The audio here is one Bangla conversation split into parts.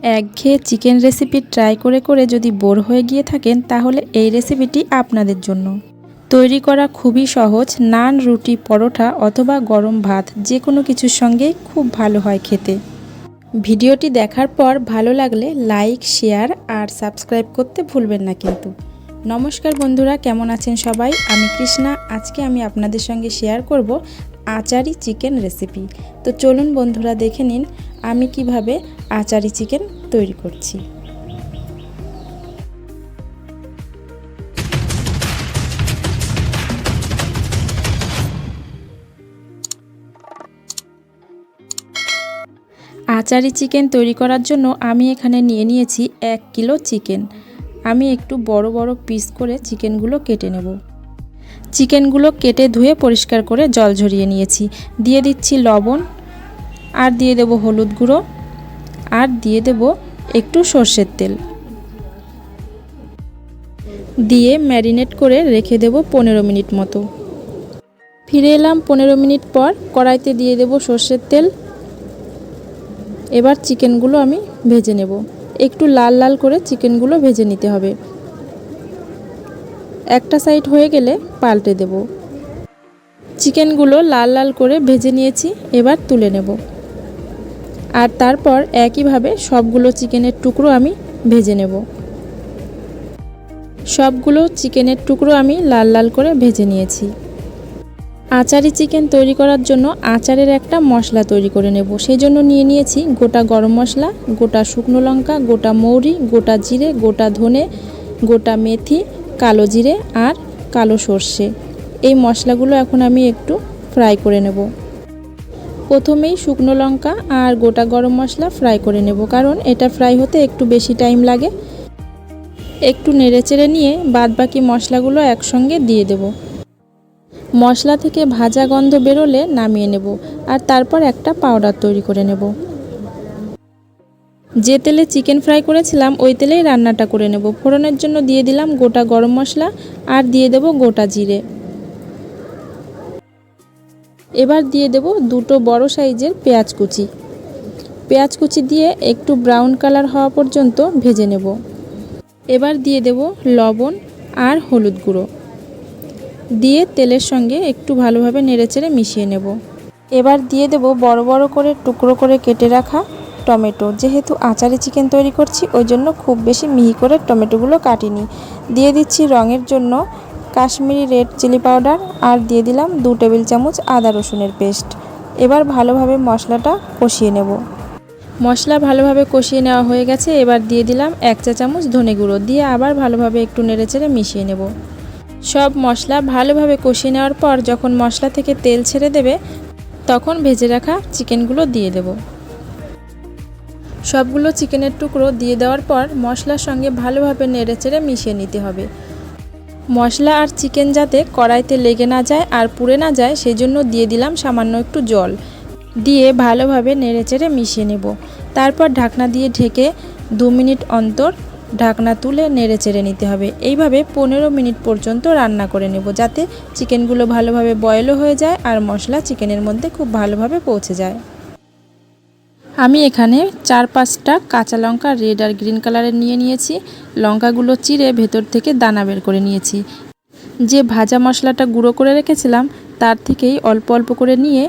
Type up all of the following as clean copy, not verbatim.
একঘেয়ে চিকেন রেসিপি ট্রাই করে করে যদি বোর হয়ে গিয়ে থাকেন তাহলে এই রেসিপিটি আপনাদের জন্য। তৈরি করা খুবই সহজ, নান, রুটি, পরোটা অথবা গরম ভাত যে কোনো কিছুর সঙ্গেই খুব ভালো হয় খেতে। ভিডিওটি দেখার পর ভালো লাগলে লাইক, শেয়ার আর সাবস্ক্রাইব করতে ভুলবেন না কিন্তু। নমস্কার বন্ধুরা, কেমন আছেন সবাই? আমি কৃষ্ণা। আজকে আমি আপনাদের সঙ্গে শেয়ার করব আচারি চিকেন রেসিপি। তো চলুন বন্ধুরা, দেখে নিন আমি কিভাবে আচারি চিকেন তৈরি করছি। আচারি চিকেন তৈরি করার জন্য আমি এখানে নিয়েছি 1 কিলো চিকেন। আমি একটু বড় বড় পিস করে চিকেনগুলো কেটে নেব। চিকেনগুলো কেটে ধুয়ে পরিষ্কার করে জল ঝরিয়ে নিয়েছি। দিয়ে দিচ্ছি লবণ, আর দিয়ে দেব হলুদ গুঁড়ো, আর দিয়ে দেব একটু সর্ষের তেল। দিয়ে ম্যারিনেট করে রেখে দেব 15 মিনিট মতো। ফিরে এলাম 15 মিনিট পর। কড়াইতে দিয়ে দেব সর্ষের তেল। এবার চিকেনগুলো আমি ভেজে নেব। একটু লাল লাল করে চিকেনগুলো ভেজে নিতে হবে। একটা সাইড হয়ে গেলে পাল্টে দেব। চিকেনগুলো লাল লাল করে ভেজে নিয়েছি, এবার তুলে নেব। আর তারপর একইভাবে সবগুলো চিকেনের টুকরো আমি ভেজে নেব। সবগুলো চিকেনের টুকরো আমি লাল লাল করে ভেজে নিয়েছি। আচারি চিকেন তৈরি করার জন্য আচারের একটা মশলা তৈরি করে নেব। সেই জন্য নিয়েছি গোটা গরম মশলা, গোটা শুকনো লঙ্কা, গোটা মৌরি, গোটা জিরে, গোটা ধনে, গোটা মেথি, কালো জিরে আর কালো সর্ষে। এই মশলাগুলো এখন আমি একটু ফ্রাই করে নেব। প্রথমেই শুকনো লঙ্কা আর গোটা গরম মশলা ফ্রাই করে নেব, কারণ এটা ফ্রাই হতে একটু বেশি টাইম লাগে। একটু নেড়েচেড়ে নিয়ে বাদবাকি মশলাগুলো একসঙ্গে দিয়ে দেব। মশলা থেকে ভাজা গন্ধ বেরোলে নামিয়ে নেব, আর তারপর একটা পাউডার তৈরি করে নেব। যে তেলে চিকেন ফ্রাই করেছিলাম ওই তেলেই রান্নাটা করে নেব। ফোড়নের জন্য দিয়ে দিলাম গোটা গরম মশলা, আর দিয়ে দেব গোটা জিরে। এবার দিয়ে দেব দুটো বড় সাইজের পেঁয়াজ কুচি। পেঁয়াজ কুচি দিয়ে একটু ব্রাউন কালার হওয়া পর্যন্ত ভেজে নেব। এবার দিয়ে দেব লবণ আর হলুদ গুঁড়ো। দিয়ে তেলের সঙ্গে একটু ভালোভাবে নেড়েচেড়ে মিশিয়ে নেব। এবার দিয়ে দেব বড় বড় করে টুকরো করে কেটে রাখা টমেটো। যেহেতু আচারি চিকেন তৈরি করছি ওই জন্য খুব বেশি মিহি করে টমেটোগুলো কাটিনি। দিয়ে দিচ্ছি রঙের জন্য কাশ্মীরি রেড চিলি পাউডার, আর দিয়ে দিলাম 2 টেবিল চামচ আদা রসুনের পেস্ট। এবার ভালোভাবে মশলাটা কষিয়ে নেব। মশলা ভালোভাবে কষিয়ে নেওয়া হয়ে গেছে। এবার দিয়ে দিলাম 1 চা চামচ ধনে গুঁড়ো। দিয়ে আবার ভালোভাবে একটু নেড়েচেড়ে মিশিয়ে নেব। সব মশলা ভালোভাবে কষিয়ে নেওয়ার পর যখন মশলা থেকে তেল ছেড়ে দেবে তখন ভেজে রাখা চিকেনগুলো দিয়ে দেব। সবগুলো চিকেনের টুকরো দিয়ে দেওয়ার পর মশলার সঙ্গে ভালোভাবে নেড়েচেড়ে মিশিয়ে নিতে হবে। মশলা আর চিকেন যাতে কড়াইতে লেগে না যায় আর পুড়ে না যায় সেই জন্য দিয়ে দিলাম সামান্য একটু জল। দিয়ে ভালোভাবে নেড়েচেড়ে মিশিয়ে নেব। তারপর ঢাকনা দিয়ে ঢেকে 2 মিনিট অন্তর ঢাকনা তুলে নেড়েচেড়ে নিতে হবে। এইভাবে 15 মিনিট পর্যন্ত রান্না করে নেব, যাতে চিকেনগুলো ভালোভাবে বয়েলও হয়ে যায় আর মশলা চিকেনের মধ্যে খুব ভালোভাবে পৌঁছে যায়। আমি এখানে 4-5টা কাঁচা লঙ্কা রেড আর গ্রিন কালারের নিয়েছি। লঙ্কাগুলো চিড়ে ভেতর থেকে দানা বের করে নিয়েছি। যে ভাজা মশলাটা গুঁড়ো করে রেখেছিলাম তার থেকেই অল্প অল্প করে নিয়ে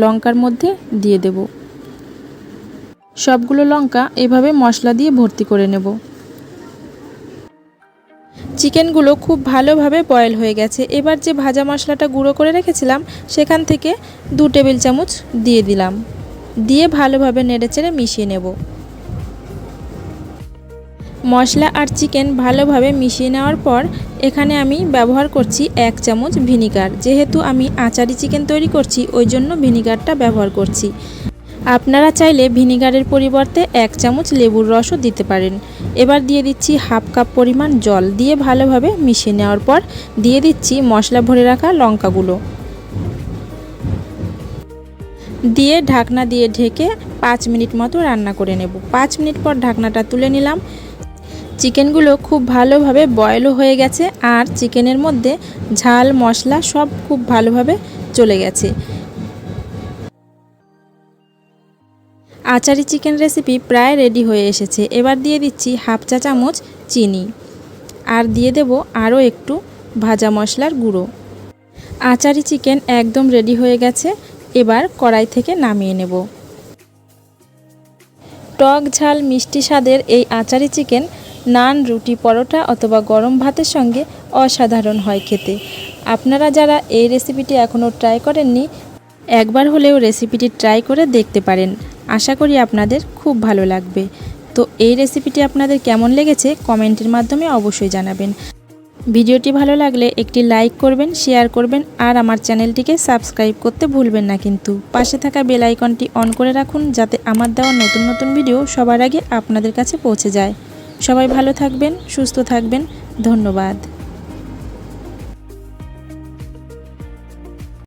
লঙ্কার মধ্যে দিয়ে দেব। সবগুলো লঙ্কা এভাবে মশলা দিয়ে ভর্তি করে নেব। চিকেনগুলো খুব ভালোভাবে বয়েল হয়ে গেছে। এবার যে ভাজা মশলাটা গুঁড়ো করে রেখেছিলাম সেখান থেকে 2 টেবিল চামচ দিয়ে দিলাম। দিয়ে ভালোভাবে নেড়েচেড়ে মিশিয়ে নেব। মশলা আর চিকেন ভালোভাবে মিশিয়ে নেওয়ার পর এখানে আমি ব্যবহার করছি 1 চামচ ভিনিগার। যেহেতু আমি আচারি চিকেন তৈরি করছি ওই জন্য ভিনিগারটা ব্যবহার করছি। আপনারা চাইলে ভিনিগারের পরিবর্তে 1 চামচ লেবুর রসও দিতে পারেন। এবার দিয়ে দিচ্ছি 1/2 কাপ পরিমাণ জল। দিয়ে ভালোভাবে মিশিয়ে নেওয়ার পর দিয়ে দিচ্ছি মশলা ভরে রাখা লঙ্কাগুলো। দিয়ে ঢাকনা দিয়ে ঢেকে 5 মিনিট মতো রান্না করে নেব। 5 মিনিট পর ঢাকনাটা তুলে নিলাম। চিকেনগুলো খুব ভালোভাবে বয়েলও হয়ে গেছে আর চিকেনের মধ্যে ঝাল মশলা সব খুব ভালোভাবে চলে গেছে। আচারি চিকেন রেসিপি প্রায় রেডি হয়ে এসেছে। এবার দিয়ে দিচ্ছি হাফ চা চামচ চিনি, আর দিয়ে দেব আরও একটু ভাজা মশলার গুঁড়ো। আচারি চিকেন একদম রেডি হয়ে গেছে। এবার কড়াই থেকে নামিয়ে নেব। টক ঝাল মিষ্টি স্বাদের এই আচারি চিকেন নান, রুটি, পরোটা অথবা গরম ভাতের সঙ্গে অসাধারণ হয় খেতে। আপনারা যারা এই রেসিপিটি এখনও ট্রাই করেননি, একবার হলেও রেসিপিটি ট্রাই করে দেখতে পারেন। আশা করি আপনাদের খুব ভালো লাগবে। তো এই রেসিপিটি আপনাদের কেমন লেগেছে কমেন্টের মাধ্যমে অবশ্যই জানাবেন। ভিডিওটি ভালো লাগলে একটি লাইক করবেন, শেয়ার করবেন, আর আমার চ্যানেলটিকে সাবস্ক্রাইব করতে ভুলবেন না কিন্তু। পাশে থাকা বেল আইকনটি অন করে রাখুন, যাতে আমার দেওয়া নতুন নতুন ভিডিও সবার আগে আপনাদের কাছে পৌঁছে যায়। সবাই ভালো থাকবেন, সুস্থ থাকবেন। ধন্যবাদ।